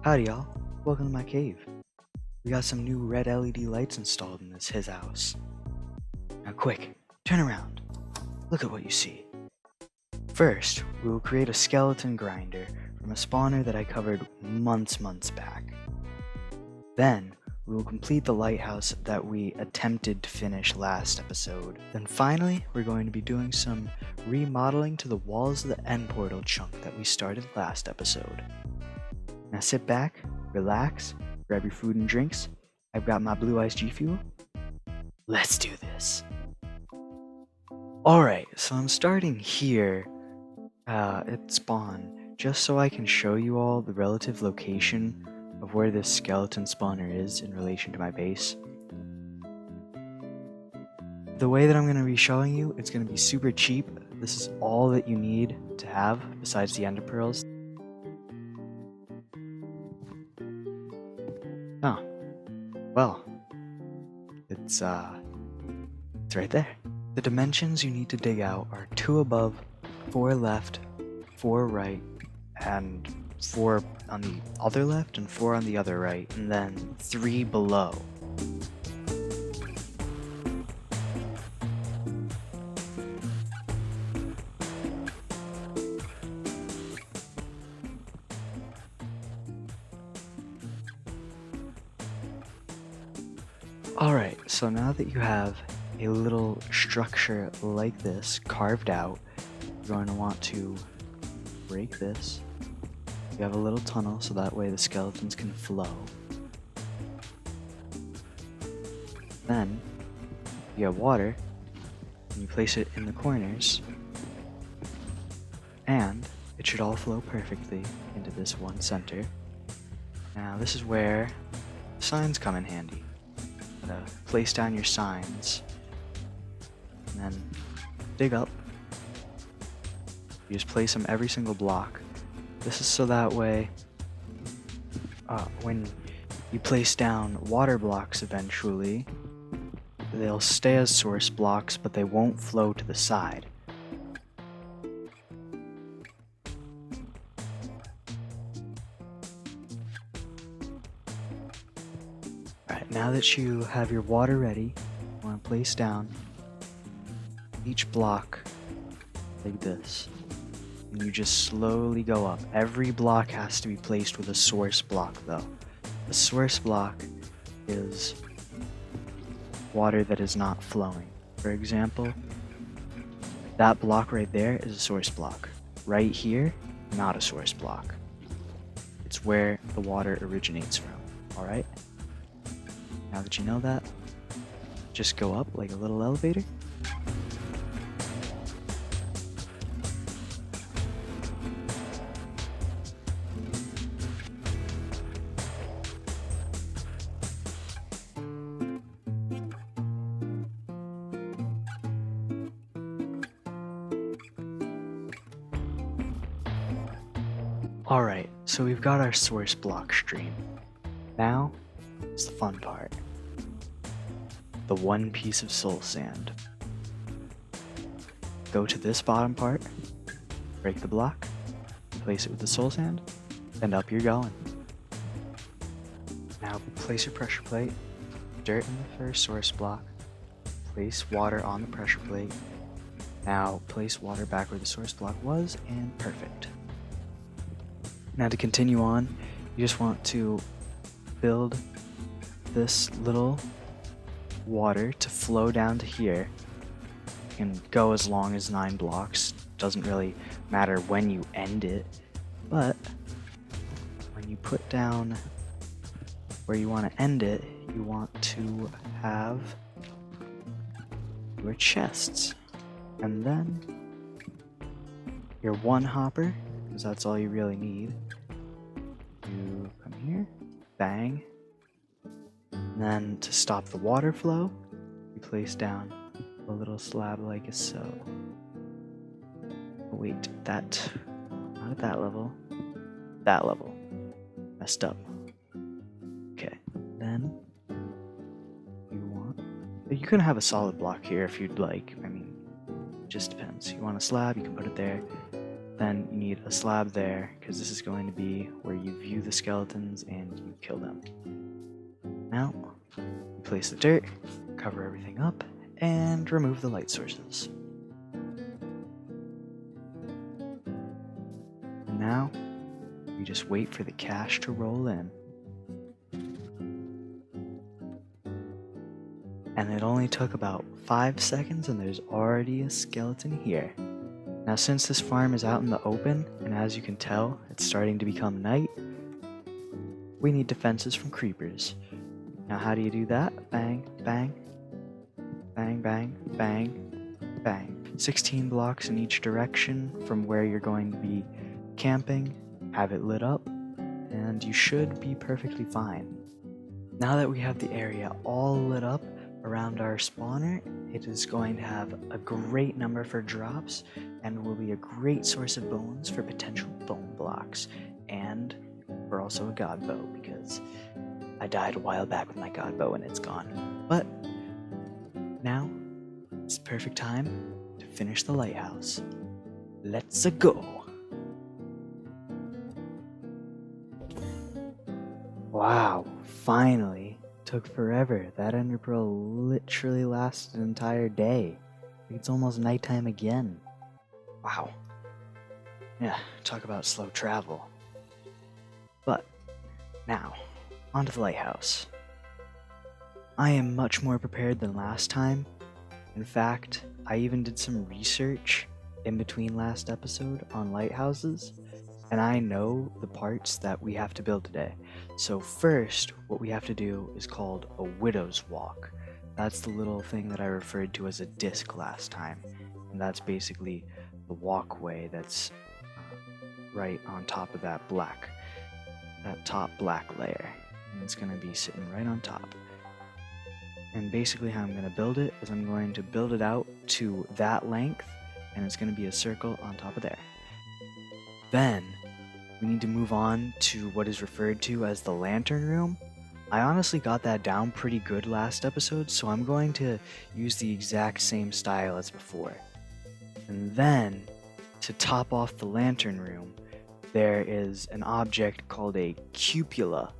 Howdy y'all, welcome to my cave. We got some new red LED lights installed in his house. Now quick, turn around. Look at what you see. First, we will create a skeleton grinder from a spawner that I covered months back. Then, we will complete the lighthouse that we attempted to finish last episode. Then finally, we're going to be doing some remodeling to the walls of the end portal chunk that we started last episode. Now sit back, relax, grab your food and drinks. I've got my blue ice G Fuel. Let's do this. Alright, so I'm starting here at spawn, just so I can show you all the relative location of where this skeleton spawner is in relation to my base. The way that I'm going to be showing you, it's going to be super cheap. This is all that you need to have besides the ender pearls. Oh, well, it's right there. The dimensions you need to dig out are 2 above, 4 left, 4 right, and 4 on the other left and 4 on the other right, and then 3 below. Alright, so now that you have a little structure like this carved out, you're going to want to break this. You have a little tunnel so that way the skeletons can flow. Then, you have water, and you place it in the corners, and it should all flow perfectly into this one center. Now this is where signs come in handy. Place down your signs, and then dig up. You just place them every single block. This is so that way when you place down water blocks eventually, they'll stay as source blocks, but they won't flow to the side. Alright, now that you have your water ready, you want to place down each block like this. And you just slowly go up. Every block has to be placed with a source block though. The source block is water that is not flowing. For example, that block right there is a source block. Right here, not a source block. It's where the water originates from, alright? Now that you know that, just go up like a little elevator. Alright, so we've got our source block stream. Now, it's the fun part. The one piece of soul sand. Go to this bottom part, break the block, place it with the soul sand, and up you're going. Now place your pressure plate, dirt in the first source block, place water on the pressure plate. Now place water back where the source block was, and perfect. Now to continue on, you just want to build this little water to flow down to here. It can go as long as 9 blocks, doesn't really matter when you end it, but when you put down where you want to end it, you want to have your chests, and then your one hopper, because that's all you really need. You come here, bang, and then to stop the water flow, you place down a little slab like so. Oh, wait, that, not at that level, messed up. Okay, then you can have a solid block here if you'd like. I mean, it just depends. You want a slab, you can put it there. Then you need a slab there, because this is going to be where you view the skeletons and you kill them. Now, you place the dirt, cover everything up, and remove the light sources. And now, you just wait for the cash to roll in. And it only took about 5 seconds and there's already a skeleton here. Now since this farm is out in the open, and as you can tell, it's starting to become night, we need defenses from creepers. Now how do you do that? Bang, bang, bang, bang, bang, bang. 16 blocks in each direction from where you're going to be camping, have it lit up, and you should be perfectly fine. Now that we have the area all lit up around our spawner, it is going to have a great number for drops and will be a great source of bones for potential bone blocks, and for also a god bow, because I died a while back with my god bow and it's gone. But now it's the perfect time to finish the lighthouse. Let's go! Wow, finally! Took forever. That ender pearl literally lasted an entire day. It's almost nighttime again. Wow. Yeah, talk about slow travel. But now, onto the lighthouse. I am much more prepared than last time. In fact, I even did some research in between last episode on lighthouses, and I know the parts that we have to build today. So first, what we have to do is called a widow's walk. That's the little thing that I referred to as a disc last time, and that's basically the walkway that's right on top of that top black layer, and it's going to be sitting right on top. And basically how I'm going to build it is I'm going to build it out to that length, and it's going to be a circle on top of there. Then we need to move on to what is referred to as the lantern room. I honestly got that down pretty good last episode, so I'm going to use the exact same style as before. And then, to top off the lantern room, there is an object called a cupola,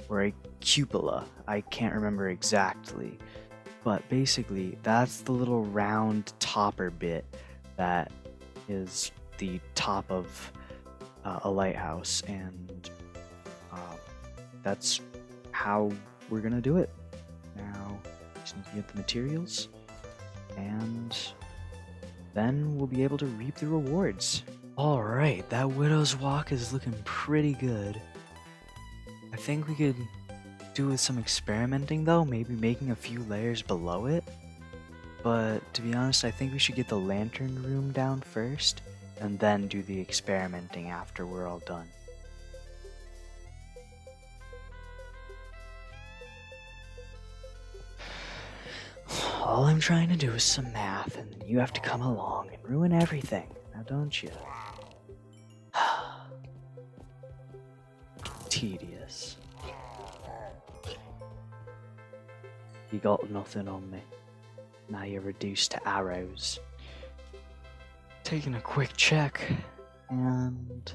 or a cupola. I can't remember exactly, but basically that's the little round topper bit that is the top of a lighthouse, and that's how we're gonna do it. Now, just need to get the materials, and then we'll be able to reap the rewards. Alright, that widow's walk is looking pretty good. I think we could do with some experimenting though, maybe making a few layers below it. But to be honest, I think we should get the lantern room down first, and then do the experimenting after we're all done. All I'm trying to do is some math, and you have to come along and ruin everything, now don't you? Tedious. You got nothing on me. Now you're reduced to arrows. Taking a quick check, and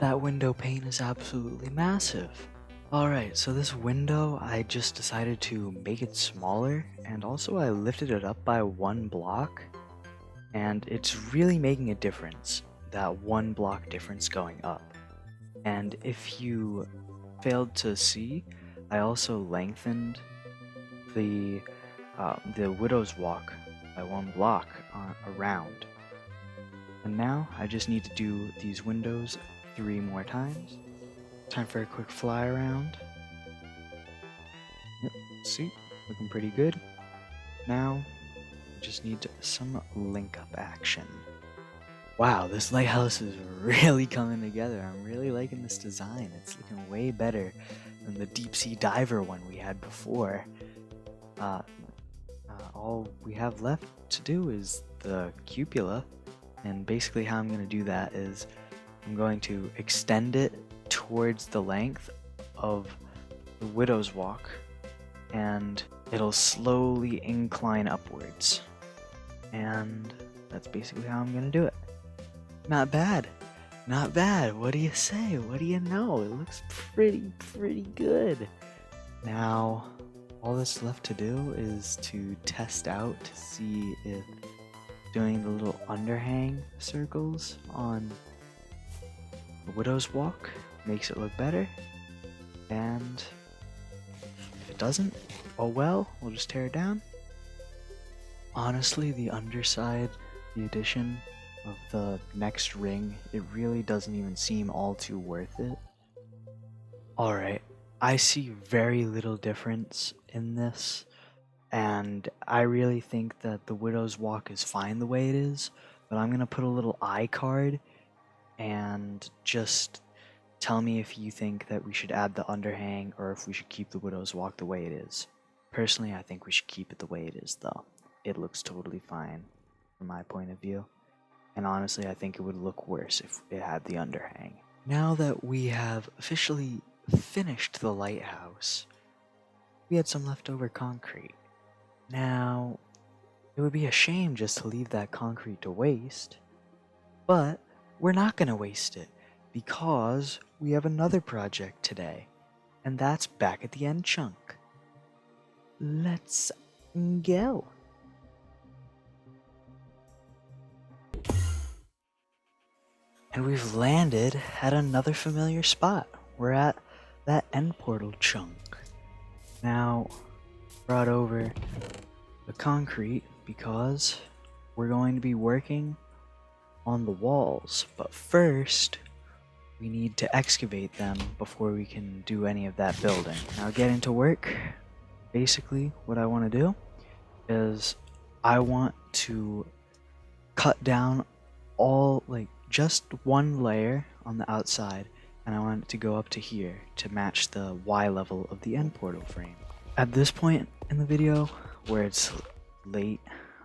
that window pane is absolutely massive. Alright, so this window, I just decided to make it smaller, and also I lifted it up by 1 block, and it's really making a difference, that 1 block difference going up. And if you failed to see, I also lengthened the widow's walk by 1 block around. And now I just need to do these windows 3 more times. Time for a quick fly around. Yep, see, looking pretty good. Now, just need some link up action. Wow, this lighthouse is really coming together. I'm really liking this design. It's looking way better than the deep sea diver one we had before. All we have left to do is the cupola, and basically how I'm going to do that is I'm going to extend it towards the length of the widow's walk, and it'll slowly incline upwards, and that's basically how I'm going to do it. Not bad. Not bad. What do you say? What do you know? It looks pretty good. Now, all that's left to do is to test out to see if doing the little underhang circles on the Widow's Walk makes it look better. And if it doesn't, oh well, we'll just tear it down. Honestly, the underside, the addition of the next ring, it really doesn't even seem all too worth it. Alright, I see very little difference in this, and I really think that the Widow's Walk is fine the way it is, but I'm gonna put a little iCard and just tell me if you think that we should add the underhang or if we should keep the Widow's Walk the way it is. Personally, I think we should keep it the way it is though. It looks totally fine from my point of view. And honestly, I think it would look worse if it had the underhang. Now that we have officially finished the lighthouse, we had some leftover concrete. Now, it would be a shame just to leave that concrete to waste, but we're not going to waste it because we have another project today, and that's back at the end chunk. Let's go. And we've landed at another familiar spot. We're at that end portal chunk. Now, brought over the concrete because we're going to be working on the walls. But first, we need to excavate them before we can do any of that building. Now get into work. Basically, what I want to do is I want to cut down all, just one layer on the outside, and I want it to go up to here to match the Y level of the end portal frame. At this point in the video, where it's late,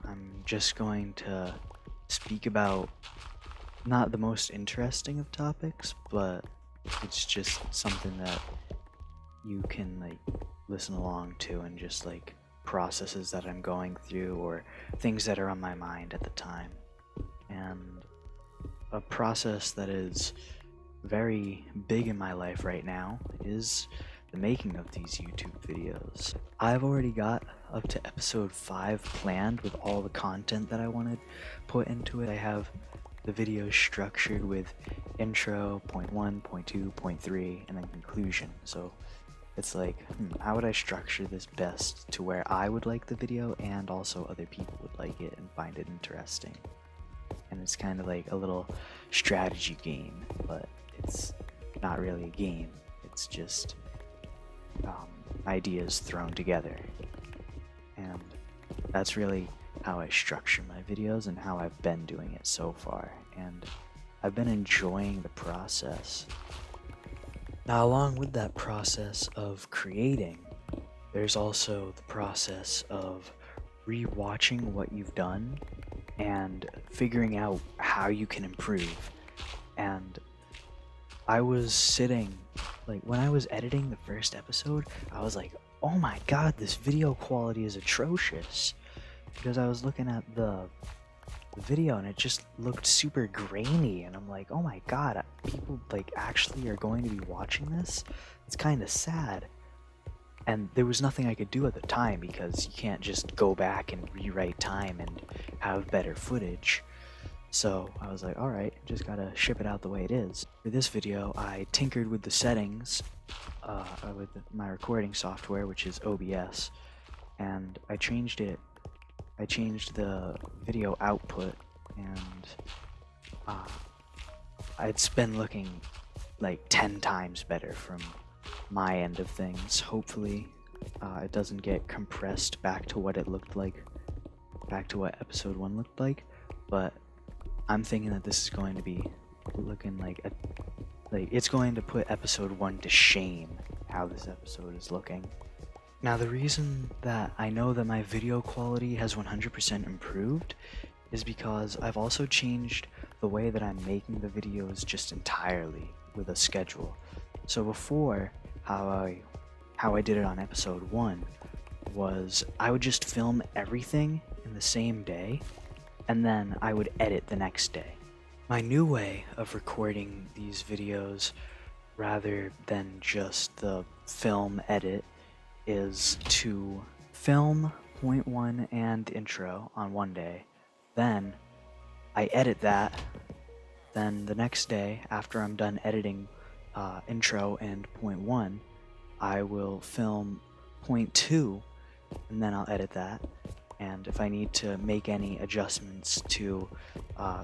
I'm just going to speak about not the most interesting of topics, but it's just something that you can listen along to and just processes that I'm going through or things that are on my mind at the time. And a process that is very big in my life right now is the making of these YouTube videos. I've already got up to episode 5 planned with all the content that I wanted put into it. I have the videos structured with intro, point 1, point 2, point 3, and then conclusion. So it's how would I structure this best to where I would like the video and also other people would like it and find it interesting? And it's kind of like a little strategy game, but it's not really a game. It's just ideas thrown together. And that's really how I structure my videos and how I've been doing it so far. And I've been enjoying the process. Now, along with that process of creating, there's also the process of re-watching what you've done and figuring out how you can improve. And I was sitting, when I was editing the first episode, I was like, oh my god, this video quality is atrocious. Because I was looking at the video and it just looked super grainy, and I'm like, oh my god, people actually are going to be watching this? It's kind of sad. And there was nothing I could do at the time because you can't just go back and rewrite time and have better footage. So I was like, alright, just gotta ship it out the way it is. For this video, I tinkered with the settings with my recording software, which is OBS, and I changed it. I changed the video output, and it's been looking 10 times better from my end of things. Hopefully it doesn't get compressed back to what it looked like, back to what episode 1 looked like, but I'm thinking that this is going to be looking it's going to put episode 1 to shame, how this episode is looking. Now, the reason that I know that my video quality has 100% improved is because I've also changed the way that I'm making the videos just entirely with a schedule. So before, how I did it on episode 1 was I would just film everything in the same day, and then I would edit the next day. My new way of recording these videos rather than just the film edit is to film point one and intro on one day, then I edit that, then the next day after I'm done editing intro and point one, I will film point two and then I'll edit that, and if I need to make any adjustments to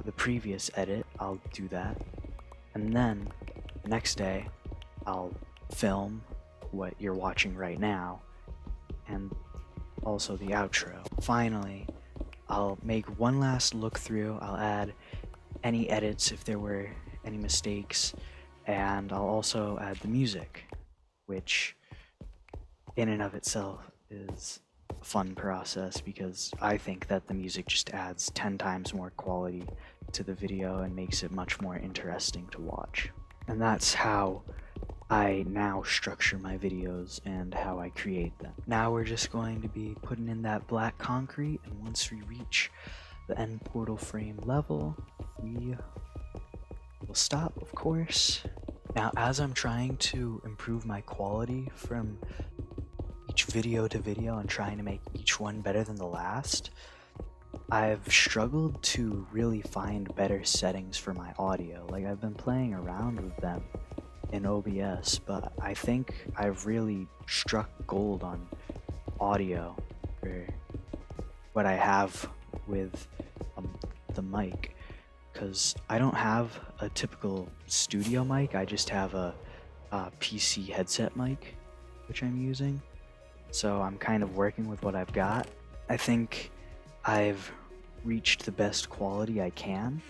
the previous edit, I'll do that, and then the next day I'll film what you're watching right now and also the outro. Finally, I'll make one last look through, I'll add any edits if there were any mistakes, and I'll also add the music, which in and of itself is a fun process because I think that the music just adds 10 times more quality to the video and makes it much more interesting to watch. And that's how I now structure my videos and how I create them. Now we're just going to be putting in that black concrete, and once we reach the end portal frame level, we will stop, of course. Now, as I'm trying to improve my quality from each video to video and trying to make each one better than the last, I've struggled to really find better settings for my audio. Like, I've been playing around with them in OBS, but I think I've really struck gold on audio for what I have with the mic, because I don't have a typical studio mic, I just have a PC headset mic which I'm using, so I'm kind of working with what I've got. I think I've reached the best quality I can,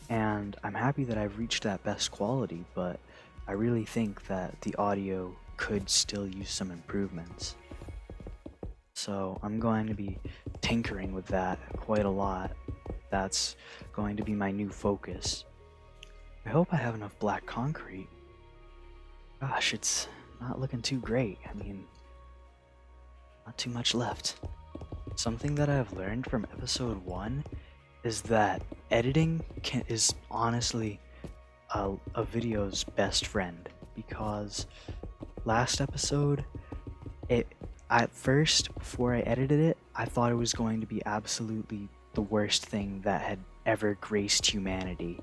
and I'm happy that I've reached that best quality, but I really think that the audio could still use some improvements. So I'm going to be tinkering with that quite a lot. That's going to be my new focus. I hope I have enough black concrete. Gosh, it's not looking too great. I mean, not too much left. Something that I've learned from episode 1 is that editing is honestly a video's best friend, because last episode, at first, before I edited it, I thought it was going to be absolutely the worst thing that had ever graced humanity.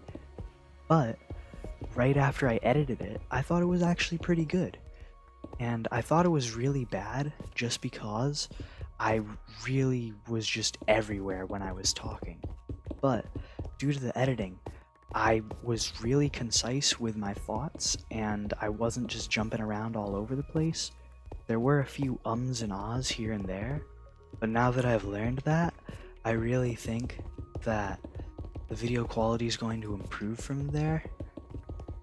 But right after I edited it, I thought it was actually pretty good. And I thought it was really bad just because I really was just everywhere when I was talking. But due to the editing, I was really concise with my thoughts, and I wasn't just jumping around all over the place. There were a few ums and ahs here and there, but now that I've learned that, I really think that the video quality is going to improve from there.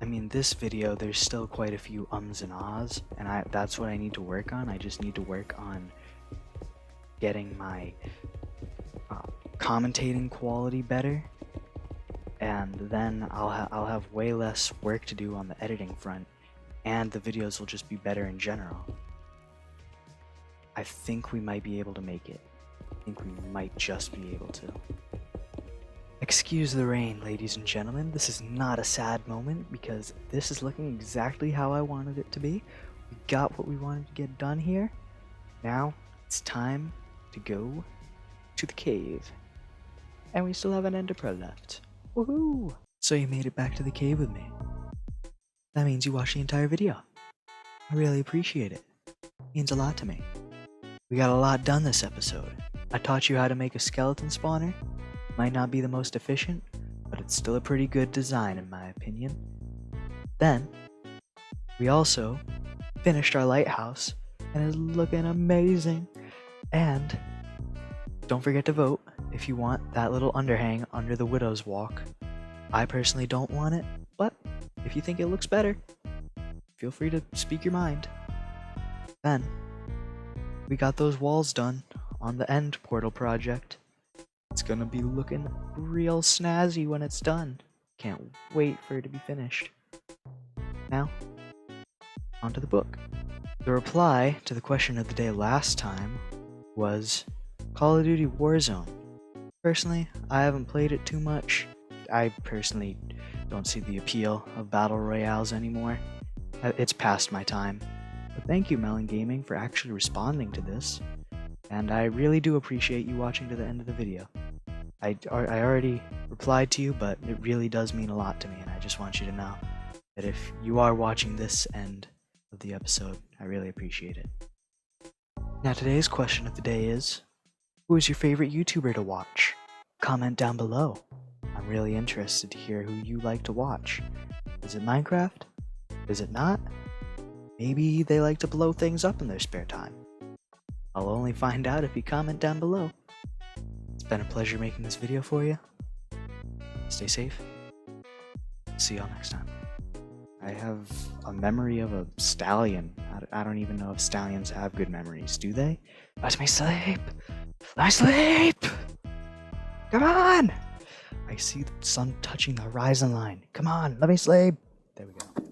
I mean, this video, there's still quite a few ums and ahs, and that's what I need to work on. I just need to work on getting my commentating quality better, and then I'll have way less work to do on the editing front, and the videos will just be better in general. I think we might be able to make it. I think we might just be able to. Excuse the rain, ladies and gentlemen. This is not a sad moment because this is looking exactly how I wanted it to be. We got what we wanted to get done here. Now it's time to go to the cave. And we still have an ender pearl left. Woohoo! So you made it back to the cave with me. That means you watched the entire video. I really appreciate it. It means a lot to me. We got a lot done this episode. I taught you how to make a skeleton spawner. Might not be the most efficient, but it's still a pretty good design in my opinion. Then, we also finished our lighthouse, and it's looking amazing. And don't forget to vote if you want that little underhang under the Widow's Walk. I personally don't want it, but if you think it looks better, feel free to speak your mind. Then, we got those walls done on the end portal project. It's gonna be looking real snazzy when it's done. Can't wait for it to be finished. Now, onto the book. The reply to the question of the day last time was Call of Duty Warzone. Personally, I haven't played it too much. I personally don't see the appeal of battle royales anymore. It's past my time. But thank you, Melon Gaming, for actually responding to this. And I really do appreciate you watching to the end of the video. I already replied to you, but it really does mean a lot to me, and I just want you to know that if you are watching this end of the episode, I really appreciate it. Now today's question of the day is, who is your favorite YouTuber to watch? Comment down below. I'm really interested to hear who you like to watch. Is it Minecraft? Is it not? Maybe they like to blow things up in their spare time. I'll only find out if you comment down below. It's been a pleasure making this video for you. Stay safe. See y'all next time. I have a memory of a stallion. I don't even know if stallions have good memories, do they? Let me sleep! Let me sleep! Come on! I see the sun touching the horizon line. Come on, let me sleep! There we go.